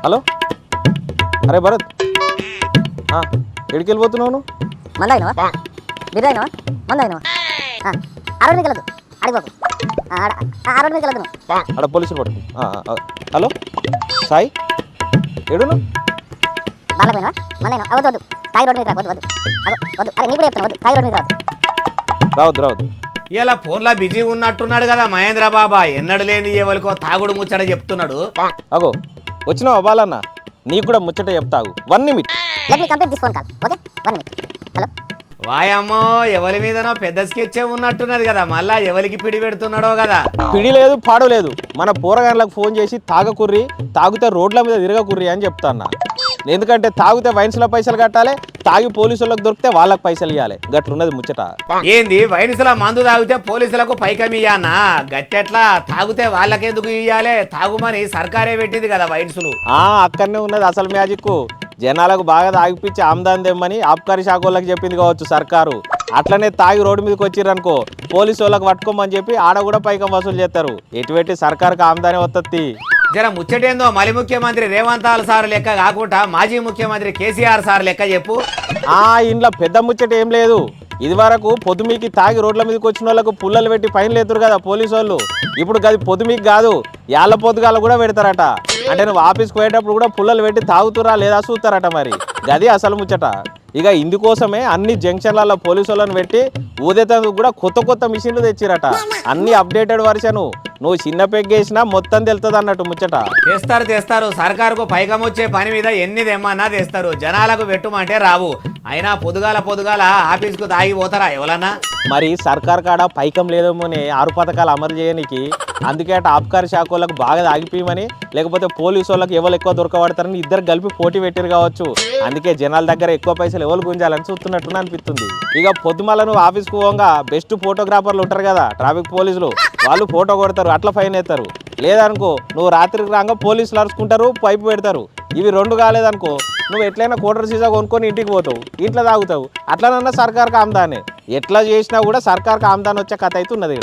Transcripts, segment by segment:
Hello, అరే భరత్, ఎడికి వెళ్ళిపోతున్నావు నువ్వు? మంద అయినవా, బిర్రు అయినవా, మంద అయినవా, ఆ రోడ్డు మీద వెళ్ళదు, అడిగిపోకు, ఆ రోడ్డు మీద వెళ్ళదు నువ్వు. అక్కడ పోలీసులు పట్టుకు. హలో సాయి, ఎడును? బాగా పోయినవా, మంద అయినా వద్దు వద్దు, తాగి రోడ్డు మీద వద్దు వద్దు వద్దు, అరే నీ కూడా చెప్తాను వద్దు, తాగి రోడ్డు మీద రావద్దు రావద్దు. ఇలా ఫోన్లో బిజీ ఉన్నట్టున్నాడు కదా మహేంద్ర బాబా. ఎన్నడు లేని ఎవరికో తాగుడు ముచ్చట చెప్తున్నాడు. అగో వచ్చినావా బాలన్న, నీకు కూడా ముచ్చట చెప్తావు. 1 minute. Let me complete this phone call, okay 1 minute. Hello, వాయమ్మో, ఎవరి మీదనో పెద్ద స్కెచ్చే ఉన్నట్టున్నది కదా, మళ్ళా ఎవరికి పిడి పెడుతున్నాడో కదా. పిడి లేదు పాడు లేదు, మన పోరగాళ్ళకు ఫోన్ చేసి తాగకుర్రి, తాగితే రోడ్ల మీద తిరగకుర్రి అని చెప్తాన్నా. ఎందుకంటే తాగితే వైన్స్లో పైసలు కట్టాలి, తాగి పోలీసులకు దొరికితే వాళ్ళకి పైసలు ఇవ్వాలి. గట్లున్నది ముచ్చట. ఏంది వైన్సుల మందు తాగితే పోలీసులకు పైకమియ్యానా? గట్టెట్లా? తాగితే వాళ్ళకెందుకు ఇయ్యాలి? తాగుమని సర్కారే పెట్టింది కదా వైన్సులు. అక్కడనే ఉన్నది అసలు మ్యాజిక్. జనాలకు బాగా తాగిపించి ఆమ్దాన్ తెమ్మని ఆబ్కారీ శాఖ వాళ్ళకి చెప్పింది కావచ్చు సర్కారు. అట్లనే తాగి రోడ్డు మీదకి వచ్చిరనుకో పోలీసు వాళ్ళకి పట్టుకోమని చెప్పి ఆడ కూడా పైకం వసూలు చేస్తారు. ఎటువంటి సర్కారుకి ఆమ్దానే వస్తుంది. జర ముచ్చటేందో మలి ముఖ్యమంత్రి రేవంత్ సార్ లెక్క కాకుండా మాజీ ముఖ్యమంత్రి కేసీఆర్ సార్ లెక్క చెప్పు. ఇంట్లో పెద్ద ముచ్చట ఏం లేదు. ఇది వరకు పొద్దుమీకి తాగి రోడ్ల మీదకి వచ్చిన వాళ్ళకు పుల్లలు పెట్టి ఫైన్లు ఎత్తురు కదా పోలీసు వాళ్ళు. ఇప్పుడు గది పొద్దుమీకి కాదు, యాళ్ళ పొద్దుగాల కూడా పెడతారట. అంటే నువ్వు ఆఫీస్కి పోయేటప్పుడు కూడా పుల్లలు పెట్టి తాగుతురా లేదా చూస్తారట. మరి గది అసలు ముచ్చట. ఇక ఇందుకోసమే అన్ని జంక్షన్లలో పోలీసు వాళ్ళని పెట్టి ఊదేతందుకు కూడా కొత్త కొత్త మిషన్లు తెచ్చిరట. అన్ని అప్డేటెడ్ వర్షన్. నువ్వు చిన్న పెగ్గేసినా మొత్తం తెలుస్తుంది అన్నట్టు ముచ్చట. తెస్తారు. సర్కారుకు పైకం వచ్చే పని మీద ఎన్ని తెమ్మన్నా తెస్తారు. జనాలకు పెట్టుమంటే రావు. అయినా పొద్దుగాల ఆఫీస్కు తాగిపోతారా ఎవరన్నా? మరి సర్కార్ కాడ పైకం లేదేమోనే 6 పథకాలు అమలు చేయడానికి. అందుకే అటు ఆబ్కారీ శాఖ వాళ్ళకు బాగా తాగిపోయమని, లేకపోతే పోలీసు వాళ్ళకి ఎవరు ఎక్కువ దొరకబడతారని ఇద్దరు కలిపి పోటీ పెట్టారు కావచ్చు. అందుకే జనాల దగ్గర ఎక్కువ పైసలు ఎవరు గుంజాలని చూస్తున్నట్టు అనిపిస్తుంది. ఇక పొద్దుమల నువ్వు ఆఫీస్కు పోగా బెస్ట్ ఫోటోగ్రాఫర్లు ఉంటారు కదా ట్రాఫిక్ పోలీసులు, వాళ్ళు ఫోటో కొడతారు, అట్లా ఫైన్ వేస్తారు. లేదనుకో నువ్వు రాత్రికి రాగా పోలీసులు అరుచుకుంటారు, పైపు పెడతారు. ఇవి 2 కాలేదనుకో నువ్వు ఎట్లయినా కోటర్ సీసా కొనుక్కొని ఇంటికి పోతావు, ఇంట్లో తాగుతావు. అట్లనన్నా సర్కార్కి ఆమ్దానే. ఎట్లా చేసినా కూడా సర్కార్కి ఆమ్దాన్ వచ్చే కథ అయితే ఉన్నది.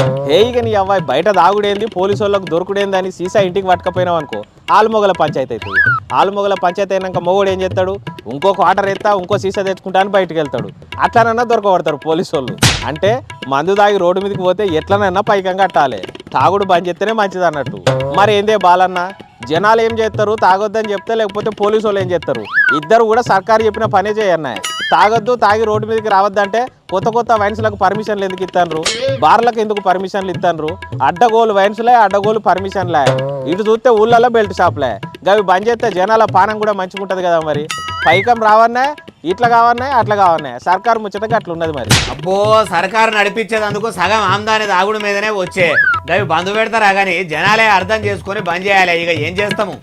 ఇక నీ అవ్వాయి బయట తాగుడేంది, పోలీసు వాళ్ళకు దొరుకుడేంది అని సీసా ఇంటికి పట్టుకపోయినావు అనుకో ఆలుమొగల పంచాయతీ అవుతుంది. ఆలుమొగల పంచాయతీ అయినాక మొగుడు ఏం చేస్తాడు, ఇంకొక వాటర్ ఎత్తా ఇంకో సీసా తెచ్చుకుంటా అని బయటకు వెళ్తాడు. అట్లనన్నా దొరకబడతారు పోలీసు వాళ్ళు. అంటే మందు తాగి రోడ్డు మీదకి పోతే ఎట్లనన్నా పైకం కట్టాలి. తాగుడు బంద్ చేస్తేనే మంచిది అన్నట్టు. మరి ఏందే బాలన్న, జనాలు ఏం చేస్తారు, తాగొద్దని చెప్తే, లేకపోతే పోలీసు వాళ్ళు ఏం చేస్తారు? ఇద్దరు కూడా సర్కారు చెప్పిన పనే చేయన్నాయి. తాగొద్దు, తాగి రోడ్డు మీదకి రావద్దంటే కొత్త వైన్స్లకు పర్మిషన్లు ఎందుకు ఇస్తాను? బార్లకు ఎందుకు పర్మిషన్లు ఇస్తాను? అడ్డగోలు వైన్స్లే, అడ్డగోలు పర్మిషన్లే. ఇటు చూస్తే ఊళ్ళల్లో బెల్ట్ షాప్లే. అవి బంద్ చేస్తే జనాల పానం కూడా మంచిగా ఉంటుంది కదా. మరి పైకం రావన్నా, ఇట్లా కావన్నా, అట్లా కావన్నా, సర్కారు ముచ్చటగా అట్లా ఉన్నది. మరి అబ్బో, సర్కారు నడిపించేందుకు సగం ఆమ్దాని తాగుడు మీదనే వచ్చే. గవి బంద్ పెడతారా కానీ జనాలే అర్థం చేసుకొని బంద్ చేయాలి. ఇక ఏం చేస్తాము?